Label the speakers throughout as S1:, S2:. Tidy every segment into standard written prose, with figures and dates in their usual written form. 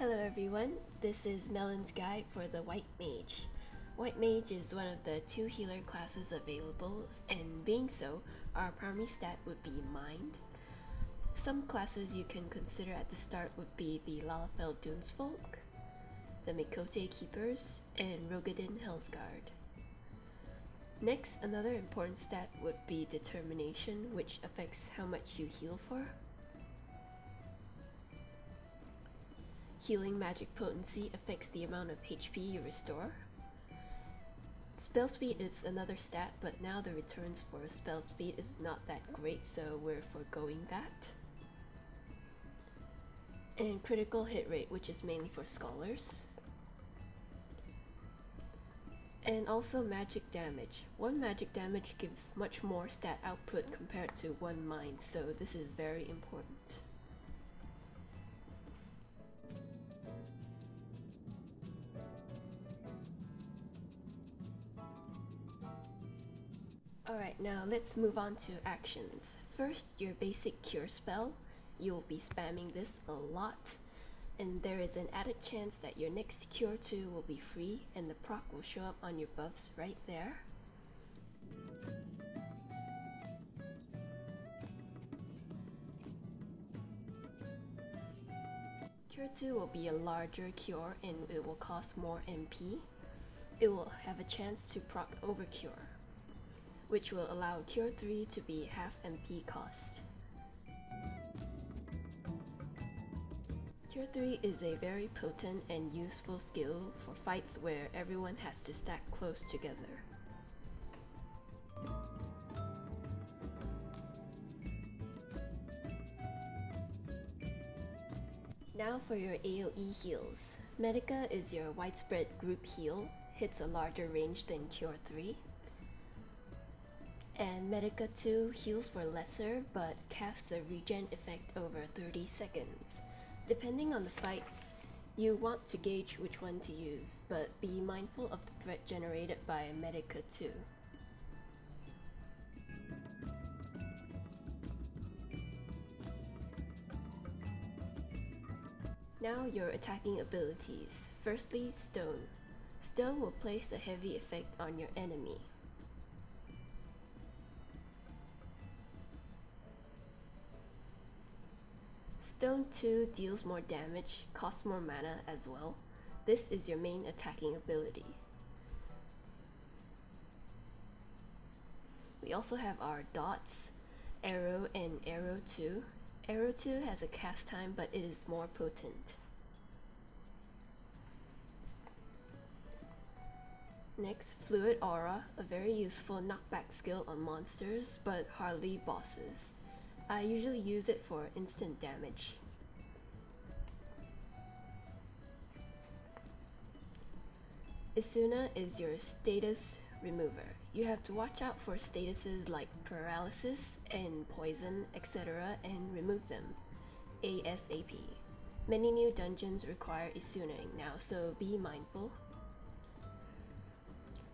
S1: Hello everyone, this is Melon's guide for the White Mage. White Mage is one of the two healer classes available, and being so, our primary stat would be Mind. Some classes you can consider at the start would be the Lalafell Doomsfolk, the Mikote Keepers, and Rogadin Hellsguard. Next, another important stat would be Determination, which affects how much you heal for. Healing magic potency affects the amount of HP you restore. Spell speed is another stat, but now the returns for spell speed is not that great, so we're foregoing that. And critical hit rate, which is mainly for scholars. And also magic damage. One magic damage gives much more stat output compared to one mind, so this is very important. Alright, now let's move on to actions. First, your basic cure spell. You'll be spamming this a lot, and there is an added chance that your next cure 2 will be free and the proc will show up on your buffs right there. Cure 2 will be a larger cure and it will cost more MP. It will have a chance to proc overcure, which will allow Cure 3 to be half MP cost. Cure 3 is a very potent and useful skill for fights where everyone has to stack close together. Now for your AoE heals. Medica is your widespread group heal, hits a larger range than Cure 3. And Medica 2 heals for lesser, but casts a regen effect over 30 seconds. Depending on the fight, you want to gauge which one to use, but be mindful of the threat generated by Medica 2. Now your attacking abilities. Firstly, Stone. Stone will place a heavy effect on your enemy. Stone 2 deals more damage, costs more mana as well. This is your main attacking ability. We also have our dots, Arrow and Arrow 2. Arrow 2 has a cast time, but it is more potent. Next, Fluid Aura, a very useful knockback skill on monsters, but hardly bosses. I usually use it for instant damage. Isuna is your status remover. You have to watch out for statuses like paralysis and poison, etc. and remove them ASAP. Many new dungeons require Isunaing now, so be mindful.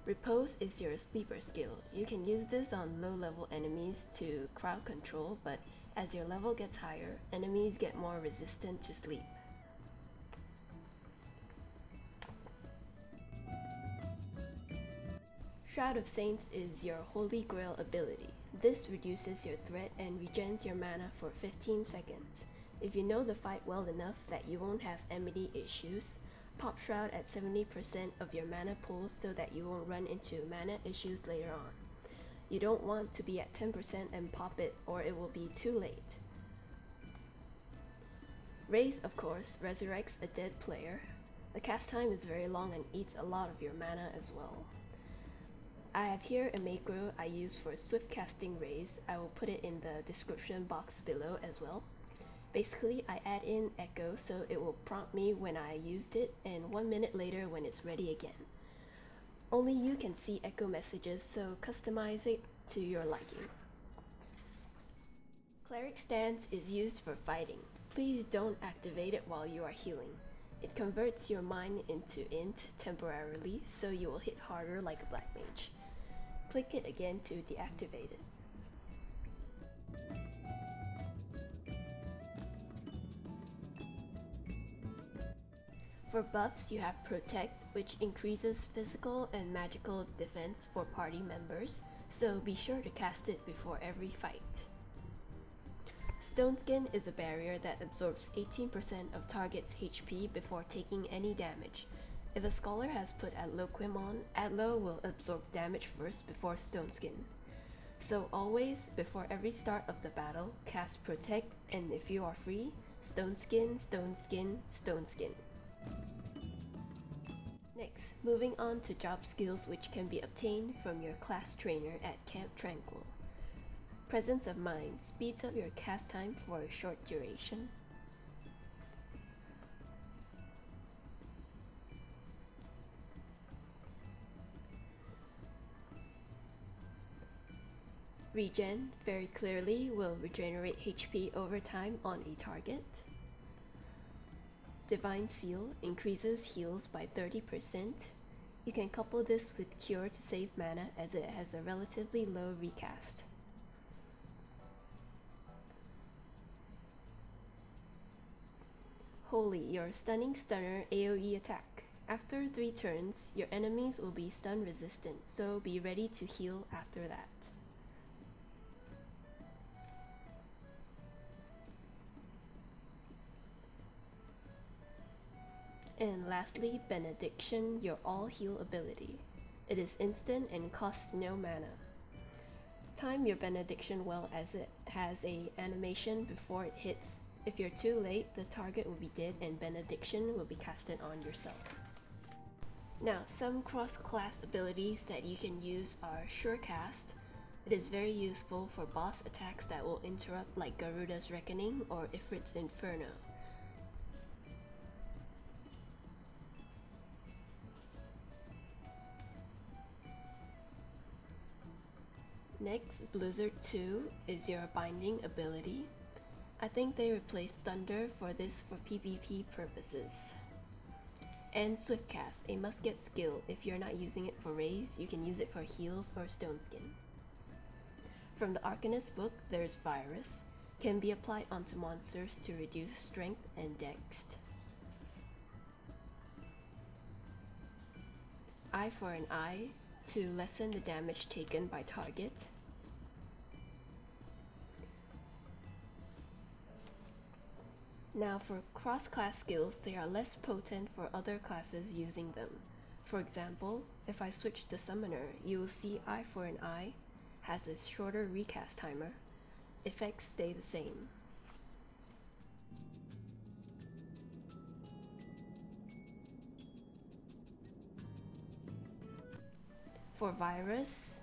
S1: Repose is your sleeper skill. You can use this on low level enemies to crowd control, but as your level gets higher, enemies get more resistant to sleep. Shroud of Saints is your Holy Grail ability. This reduces your threat and regens your mana for 15 seconds. If you know the fight well enough that you won't have enmity issues, pop Shroud at 70% of your mana pool so that you won't run into mana issues later on. You don't want to be at 10% and pop it, or it will be too late. Raise, of course, resurrects a dead player. The cast time is very long and eats a lot of your mana as well. I have here a macro I use for swift casting Raise. I will put it in the description box below as well. Basically, I add in Echo so it will prompt me when I used it and 1 minute later when it's ready again. Only you can see Echo messages, so customize it to your liking. Cleric Stance is used for fighting. Please don't activate it while you are healing. It converts your mind into int temporarily, so you will hit harder like a Black Mage. Click it again to deactivate it. For buffs, you have Protect, which increases physical and magical defense for party members, so be sure to cast it before every fight. Stone Skin is a barrier that absorbs 18% of target's HP before taking any damage. If a scholar has put Adloquim on, Adlo will absorb damage first before Stone Skin. So always, before every start of the battle, cast Protect, and if you are free, Stone Skin, Stone Skin, Stone Skin. Next, moving on to job skills which can be obtained from your class trainer at Camp Tranquil. Presence of Mind speeds up your cast time for a short duration. Regen very clearly will regenerate HP over time on a target. Divine Seal increases heals by 30%. You can couple this with Cure to save mana as it has a relatively low recast. Holy, your Stunning Stunner AoE attack. After 3 turns, your enemies will be stun resistant, so be ready to heal after that. And lastly, Benediction, your all heal ability. It is instant and costs no mana. Time your Benediction well as it has a animation before it hits. If you're too late, the target will be dead and Benediction will be casted on yourself. Now, some cross-class abilities that you can use are Surecast. It is very useful for boss attacks that will interrupt, like Garuda's Reckoning or Ifrit's Inferno. Next, Blizzard 2 is your binding ability. I think they replaced Thunder for this for PvP purposes. And Swiftcast, a must-get skill. If you're not using it for raise, you can use it for heals or Stone Skin. From the Arcanist book, there's Virus. Can be applied onto monsters to reduce strength and dex. Eye for an Eye, to lessen the damage taken by target. Now for cross-class skills, they are less potent for other classes using them. For example, if I switch to Summoner, you will see Eye for an Eye has a shorter recast timer. Effects stay the same. For Virus,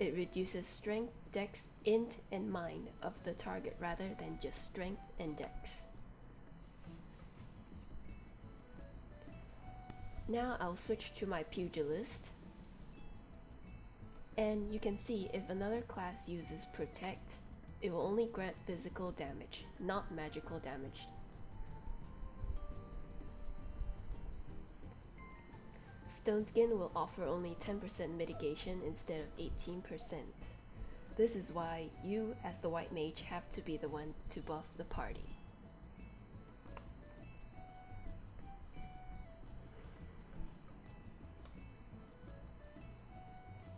S1: it reduces strength, dex, int, and mind of the target rather than just strength and dex. Now I'll switch to my Pugilist. And you can see if another class uses Protect, it will only grant physical damage, not magical damage. Stone Skin will offer only 10% mitigation instead of 18%. This is why you, as the White Mage, have to be the one to buff the party.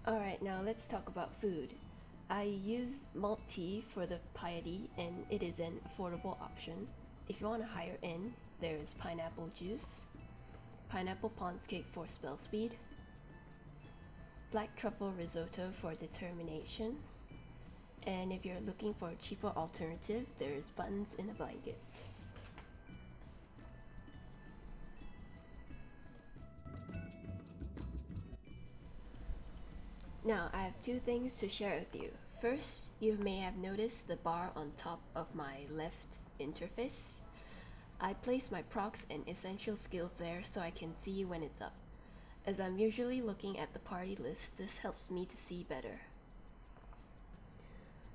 S1: Alright, now let's talk about food. I use malt tea for the piety and it is an affordable option. If you want a higher end, there's pineapple juice, pineapple Pond's cake for spell speed, black truffle risotto for determination, and if you're looking for a cheaper alternative, there's buttons in a blanket. Now, I have 2 things to share with you. First, you may have noticed the bar on top of my left interface. I place my procs and essential skills there so I can see when it's up. As I'm usually looking at the party list, this helps me to see better.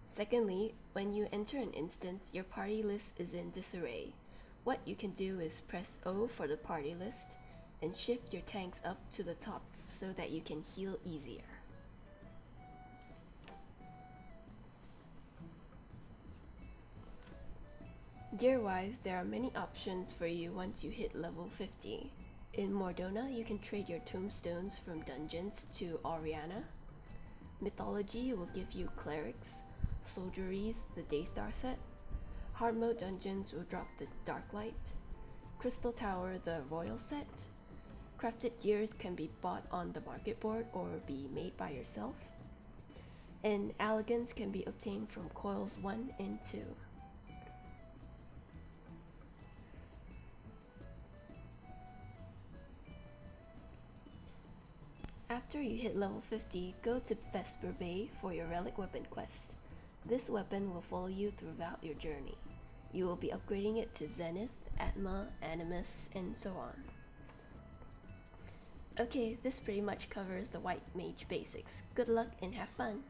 S1: Secondly, when you enter an instance, your party list is in disarray. What you can do is press O for the party list and shift your tanks up to the top so that you can heal easier. Gear-wise, there are many options for you once you hit level 50. In Mordona, you can trade your tombstones from dungeons to Oriana. Mythology will give you clerics. Soldieries, the Daystar set. Hard mode dungeons will drop the Darklight. Crystal Tower, the Royal set. Crafted gears can be bought on the market board or be made by yourself. And elegance can be obtained from coils 1 and 2. After you hit level 50, go to Vesper Bay for your relic weapon quest. This weapon will follow you throughout your journey. You will be upgrading it to Zenith, Atma, Animus, and so on. Okay, this pretty much covers the White Mage basics. Good luck and have fun!